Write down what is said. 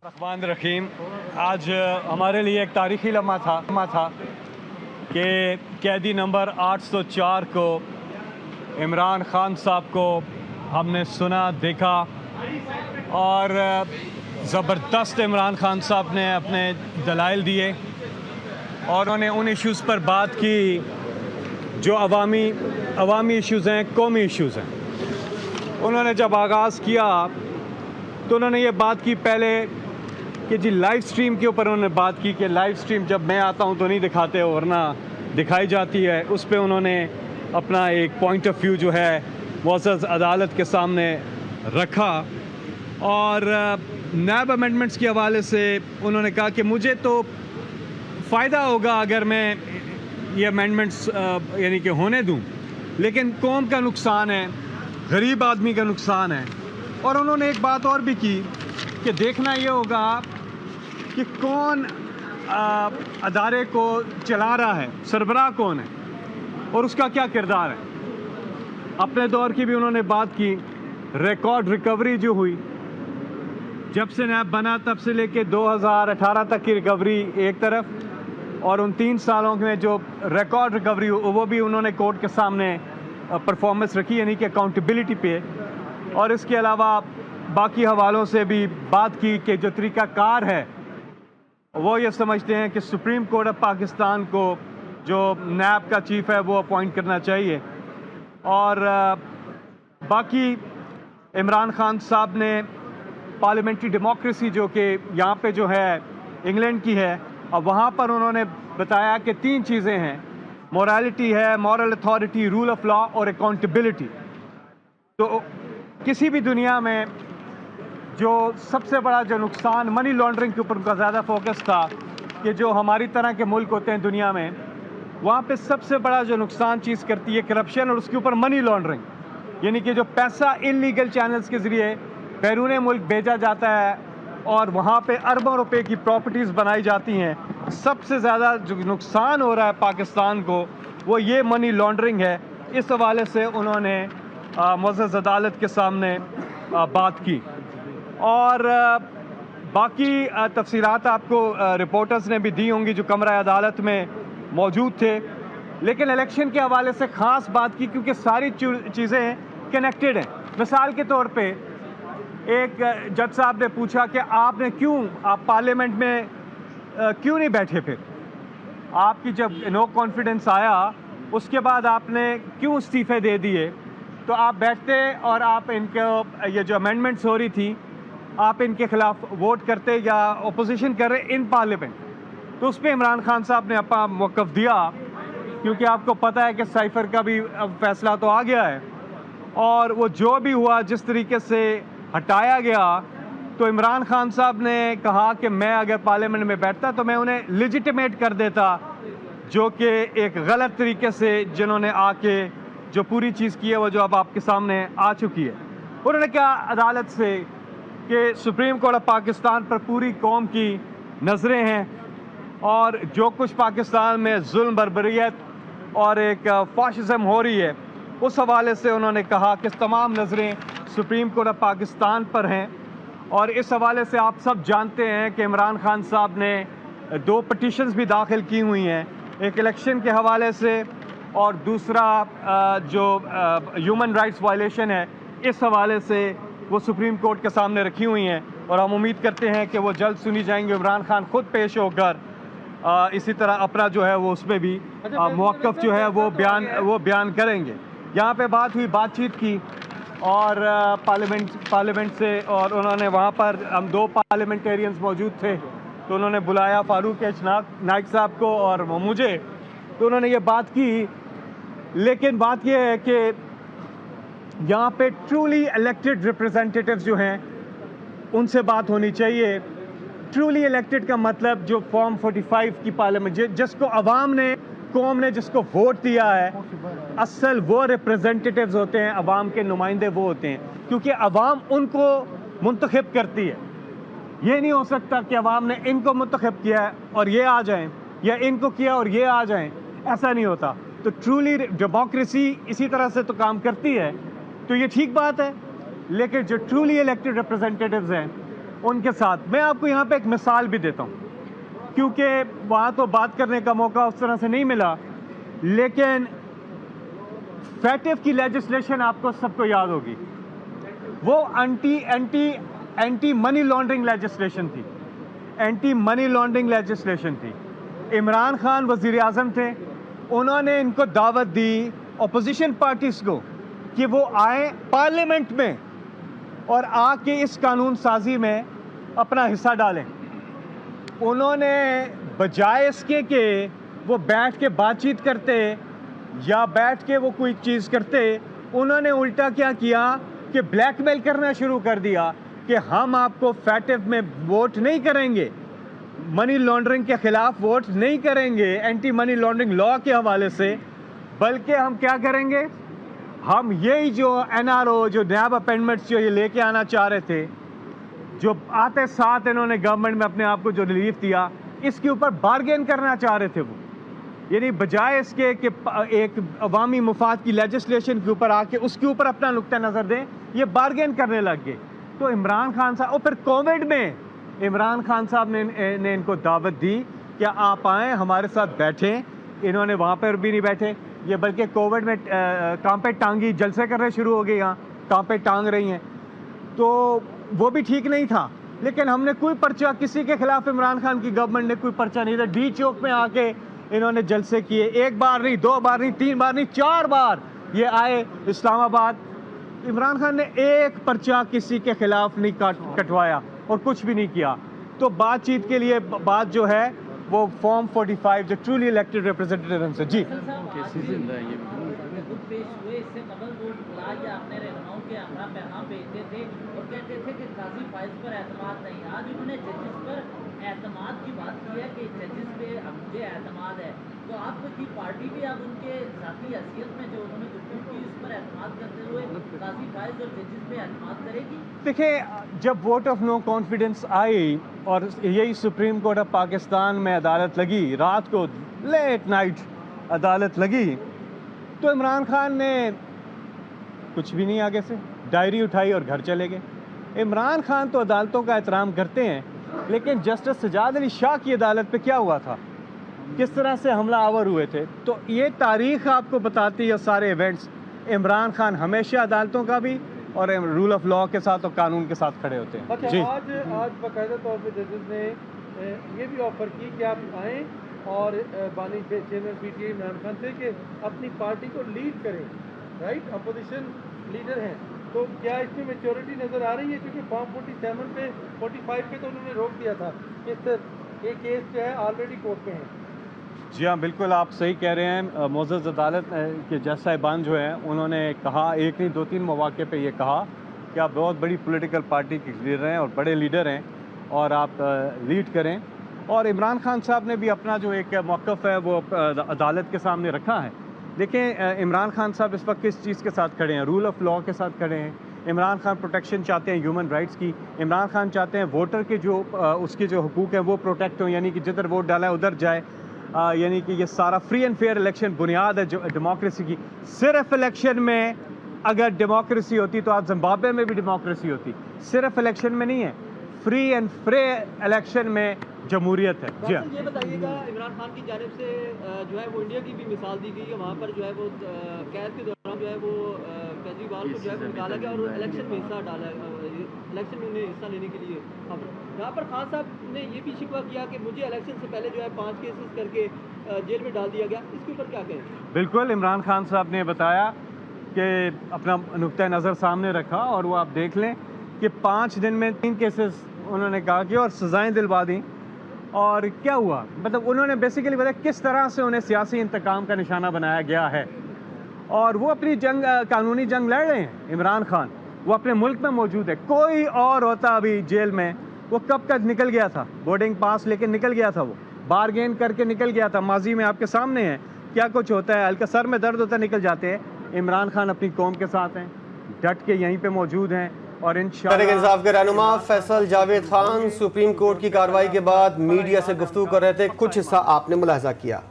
रहमान रहीम। आज हमारे लिए एक तारीख़ी लम्हा था कि कैदी नंबर 804 को इमरान ख़ान साहब को हमने सुना, देखा और ज़बरदस्त इमरान ख़ान साहब ने अपने दलाइल दिए और उन्होंने उन इश्यूज़ पर बात की जो अवामी इश्यूज़ हैं, कौमी इश्यूज़ हैं। उन्होंने जब आगाज़ किया तो उन्होंने ये बात की पहले कि जी लाइव स्ट्रीम के ऊपर उन्होंने बात की कि लाइव स्ट्रीम जब मैं आता हूँ तो नहीं दिखाते हो, वरना दिखाई जाती है। उस पे उन्होंने अपना एक पॉइंट ऑफ व्यू जो है मुअज़्ज़ज़ अदालत के सामने रखा और नैब अमेंडमेंट्स के हवाले से उन्होंने कहा कि मुझे तो फ़ायदा होगा अगर मैं ये अमेंडमेंट्स यानी कि होने दूँ, लेकिन कौम का नुकसान है, गरीब आदमी का नुकसान है। और उन्होंने एक बात और भी की कि देखना ये होगा कि कौन अदारे को चला रहा है, सरबराह कौन है और उसका क्या किरदार है। अपने दौर की भी उन्होंने बात की। रिकॉर्ड रिकवरी जो हुई जब से नैब बना तब से लेके 2018 तक की रिकवरी एक तरफ, और उन 3 सालों में जो रिकॉर्ड रिकवरी वो भी उन्होंने कोर्ट के सामने परफॉर्मेंस रखी, यानी कि अकाउंटेबिलिटी पे। और इसके अलावा बाकी हवालों से भी बात की कि जो तरीक़ाकार है वो ये समझते हैं कि सुप्रीम कोर्ट ऑफ पाकिस्तान को जो नैब का चीफ़ है वो अपॉइंट करना चाहिए। और बाकी इमरान ख़ान साहब ने पार्लियामेंट्री डेमोक्रेसी जो कि यहाँ पे जो है इंग्लैंड की है, अब वहाँ पर उन्होंने बताया कि 3 चीज़ें हैं, मोरालिटी है, moral authority, rule of law और अकाउंटेबिलिटी। तो किसी भी दुनिया में जो सबसे बड़ा जो नुकसान मनी लॉन्ड्रिंग के ऊपर उनका ज़्यादा फोकस था कि जो हमारी तरह के मुल्क होते हैं दुनिया में, वहाँ पे सबसे बड़ा जो नुकसान चीज़ करती है करप्शन, और उसके ऊपर मनी लॉन्ड्रिंग, यानी कि जो पैसा इलीगल चैनल्स के ज़रिए बैरून मुल्क भेजा जाता है और वहाँ पे अरबों रुपए की प्रॉपर्टीज़ बनाई जाती हैं। सबसे ज़्यादा जो नुकसान हो रहा है पाकिस्तान को वो ये मनी लॉन्ड्रिंग है। इस हवाले से उन्होंने मुअज़्ज़ज़ अदालत के सामने बात की। और बाकी तफसीलात आपको रिपोर्टर्स ने भी दी होंगी जो कमरा अदालत में मौजूद थे। लेकिन इलेक्शन के हवाले से ख़ास बात की क्योंकि सारी चीज़ें कनेक्टेड हैं। मिसाल के तौर पे एक जज साहब ने पूछा कि आपने आप पार्लियामेंट में क्यों नहीं बैठे, फिर आपकी जब नो कॉन्फिडेंस आया उसके बाद आपने क्यों इस्तीफ़े दे दिए, तो आप बैठते और आप इनको ये जो अमेंडमेंट्स हो रही थी आप इनके ख़िलाफ़ वोट करते या अपोजिशन कर रहे इन पार्लियामेंट। तो उस पर इमरान ख़ान साहब ने अपना मौक़िफ़ दिया क्योंकि आपको पता है कि साइफ़र का भी अब फ़ैसला तो आ गया है और वो जो भी हुआ जिस तरीके से हटाया गया, तो इमरान ख़ान साहब ने कहा कि मैं अगर पार्लियामेंट में बैठता तो मैं उन्हें लेजिटिमेट कर देता, जो कि एक गलत तरीके से जिन्होंने आके जो पूरी चीज़ की है वो जो अब आपके सामने आ चुकी है। उन्होंने कहा अदालत से कि सुप्रीम कोर्ट ऑफ पाकिस्तान पर पूरी कौम की नज़रें हैं और जो कुछ पाकिस्तान में जुल्म बर्बरियत और एक फाशिज़म हो रही है उस हवाले से उन्होंने कहा कि तमाम नज़रें सुप्रीम कोर्ट ऑफ पाकिस्तान पर हैं। और इस हवाले से आप सब जानते हैं कि इमरान ख़ान साहब ने 2 पटिशन्स भी दाखिल की हुई हैं, एक इलेक्शन के हवाले से और दूसरा जो ह्यूमन राइट्स वायलेशन है इस हवाले से वो सुप्रीम कोर्ट के सामने रखी हुई हैं और हम उम्मीद करते हैं कि वो जल्द सुनी जाएंगी। इमरान ख़ान खुद पेश होकर इसी तरह अपना जो है वो उसमें भी मौक़िफ़ जो है वो बयान करेंगे। यहाँ पे बात हुई बातचीत की और पार्लियामेंट से, और उन्होंने वहाँ पर हम 2 पार्लियामेंटेरियंस मौजूद थे तो उन्होंने बुलाया फ़ारूक नाइक साहब को और मुझे, तो उन्होंने ये बात की। लेकिन बात यह है कि यहाँ पे ट्रूली इलेक्टेड रिप्रेजेंटेटिव्स जो हैं उनसे बात होनी चाहिए। ट्रूली इलेक्टेड का मतलब जो फॉर्म 45 की पार्लियामेंट जिसको अवाम ने, कौम ने जिसको वोट दिया है, असल वो रिप्रेजेंटेटिव्स होते हैं, अवाम के नुमाइंदे वो होते हैं, क्योंकि अवाम उनको मुंतखब करती है। ये नहीं हो सकता कि अवाम ने इनको मुंतखब किया है और ये आ जाएं, या इनको किया और ये आ जाएं, ऐसा नहीं होता। तो ट्रूली डेमोक्रेसी इसी तरह से तो काम करती है, तो ये ठीक बात है। लेकिन जो ट्रूली इलेक्टेड रिप्रेजेंटेटिव्स हैं उनके साथ। मैं आपको यहाँ पे एक मिसाल भी देता हूँ, क्योंकि वहाँ तो बात करने का मौका उस तरह से नहीं मिला, लेकिन फैटिव की लेजिस्लेशन आपको सबको याद होगी। वो एंटी मनी लॉन्ड्रिंग लेजिस्लेशन थी, एंटी मनी लॉन्ड्रिंग लेजिस्लेशन थी। इमरान खान वज़ीर आज़म थे, उन्होंने इनको दावत दी अपोजिशन पार्टीज को कि वो आए पार्लियामेंट में और आके इस कानून साजी में अपना हिस्सा डालें। उन्होंने बजाय इसके कि वो बैठ के बातचीत करते या बैठ के वो कोई चीज़ करते, उन्होंने उल्टा क्या किया कि ब्लैकमेल करना शुरू कर दिया कि हम आपको फैटिव में वोट नहीं करेंगे, मनी लॉन्ड्रिंग के खिलाफ वोट नहीं करेंगे एंटी मनी लॉन्ड्रिंग लॉ के हवाले से, बल्कि हम क्या करेंगे, हम यही जो NRO जो नैब अपेंडमेंट्स जो ये लेके आना चाह रहे थे, जो आते साथ इन्होंने गवर्नमेंट में अपने आप को जो रिलीफ दिया, इसके ऊपर बार्गेन करना चाह रहे थे वो। यानी बजाय इसके कि एक अवामी मुफाद की लेजिस्लेशन के ऊपर आके उसके ऊपर अपना नुक्ता नज़र दें, ये बार्गेन करने लग गए। तो इमरान खान साहब, और फिर कोविड में इमरान खान साहब ने इनको दावत दी कि आप आएँ हमारे साथ बैठें। इन्होंने वहाँ पर भी नहीं बैठे, ये बल्कि कोविड में कांपे टांगी जलसे करने शुरू हो गए, यहाँ कांपे टांग रही हैं, तो वो भी ठीक नहीं था। लेकिन हमने कोई पर्चा किसी के खिलाफ, इमरान खान की गवर्नमेंट ने कोई पर्चा नहीं था। डी चौक में आके इन्होंने जलसे किए, एक बार नहीं, दो बार नहीं, तीन बार नहीं, 4 बार ये आए इस्लामाबाद। इमरान खान ने एक पर्चा किसी के खिलाफ नहीं कटवाया और कुछ भी नहीं किया। तो बातचीत के लिए बात जो है वो फॉर्म 45 जो ट्रूली इलेक्टेड रिप्रेजेंटेटिव से। जी पेश हुए, इससे कबल वो बुलाया आपने रहनुमाओं के हमरा पैगाम भेजते थे और कहते थे कि काजी फाइज पर एतमाद नहीं। आज उन्होंने जजेस पर एतमाद की बात की है कि जजेस पे मुझे एतमाद है, तो आपकी पार्टी भी अब उनके साथी हैसियत में जो उन्होंने गुफ्तगू की उस पर एतमाद करते हुए काजी फाइज और जजेस पे एतमाद करेगी? देखिए, जब वोट ऑफ नो कॉन्फिडेंस आई और यही सुप्रीम कोर्ट ऑफ पाकिस्तान में अदालत लगी, रात को लेट नाइट अदालत लगी, तो इमरान खान ने कुछ भी नहीं आगे से डायरी उठाई और घर चले गए। इमरान खान तो अदालतों का एहतराम करते हैं, लेकिन जस्टिस सजाद अली शाह की अदालत पे क्या हुआ था, किस तरह से हमला आवर हुए थे, तो ये तारीख आपको बताती है सारे इवेंट्स। इमरान खान हमेशा अदालतों का भी और रूल ऑफ लॉ के साथ और कानून के साथ खड़े होते हैं। अच्छा, जी आज बाकायदा तौर पे जजेस ने ये भी ऑफर की कि आप आएँ और बानी चेयरमैन PTI इमरान खान से कि अपनी पार्टी को लीड करें, राइट, अपोजिशन लीडर हैं, तो क्या इसमें मेच्योरिटी नज़र आ रही है? क्योंकि फॉर्म 47 पे 45 पे तो उन्होंने रोक दिया था, ये केस जो है ऑलरेडी कोर्ट में है। जी हाँ, बिल्कुल आप सही कह रहे हैं। मोअज़्ज़ज़ अदालत के जज साहिबान जो हैं, उन्होंने कहा, एक नहीं 2-3 मौक़े पे ये कहा कि आप बहुत बड़ी पॉलिटिकल पार्टी के लीडर हैं और बड़े लीडर हैं और आप लीड करें। और इमरान खान साहब ने भी अपना जो एक मौक़िफ़ है वो अदालत के सामने रखा है। देखें, इमरान खान साहब इस वक्त किस चीज़ के साथ खड़े हैं, रूल ऑफ लॉ के साथ खड़े हैं। इमरान खान प्रोटेक्शन चाहते हैं ह्यूमन राइट्स की। इमरान खान चाहते हैं वोटर के जो उसके जो हुकूक हैं वो प्रोटेक्ट हों, यानी कि जिधर वोट डाला है उधर जाए, यानी कि ये सारा फ्री एंड फेयर इलेक्शन बुनियाद है जो डेमोक्रेसी की। सिर्फ इलेक्शन में अगर डेमोक्रेसी होती तो आज जिम्बाब्वे में भी डेमोक्रेसी होती। सिर्फ इलेक्शन में नहीं है, फ्री एंड फेयर इलेक्शन में जमहूरियत है। जी हाँ, ये बताइएगा, इमरान खान की जानिब से जो है वो इंडिया की भी मिसाल दी गई है, वहाँ पर जो है वो कैद के दौरान जो है वो केजरीवाल को जो है निकाला गया और इलेक्शन में हिस्सा डाला, इलेक्शन में उन्हें हिस्सा लेने के लिए। अब यहाँ पर खान साहब ने ये भी शिकवा किया कि मुझे इलेक्शन से पहले जो है 5 केसेस करके जेल में डाल दिया गया, इसके ऊपर क्या कहें? बिल्कुल, इमरान खान साहब ने बताया कि अपना नुक्ता नज़र सामने रखा और वो आप देख लें कि 5 दिन में 3 केसेस उन्होंने कहा कि और सज़ाएँ दिलवा दी। और क्या हुआ, मतलब उन्होंने बेसिकली बताया किस तरह से उन्हें सियासी इंतकाम का निशाना बनाया गया है। और वो अपनी जंग, कानूनी जंग लड़ रहे हैं। इमरान खान वो अपने मुल्क में मौजूद है। कोई और होता अभी जेल में, वो कब तक निकल गया था, बोर्डिंग पास लेके निकल गया था, वो बारगेन करके निकल गया था। माजी में आपके सामने है क्या कुछ होता है, हल्का सर में दर्द होता निकल जाते हैं। इमरान खान अपनी कौम के साथ हैं, डट के यहीं पे मौजूद हैं और तहरीक इंसाफ के रहनुमा फैसल जावेद खान सुप्रीम कोर्ट की कार्रवाई के बाद मीडिया से गुफ्तगू कर रहे थे। कुछ हिस्सा आपने मुलाहजा किया।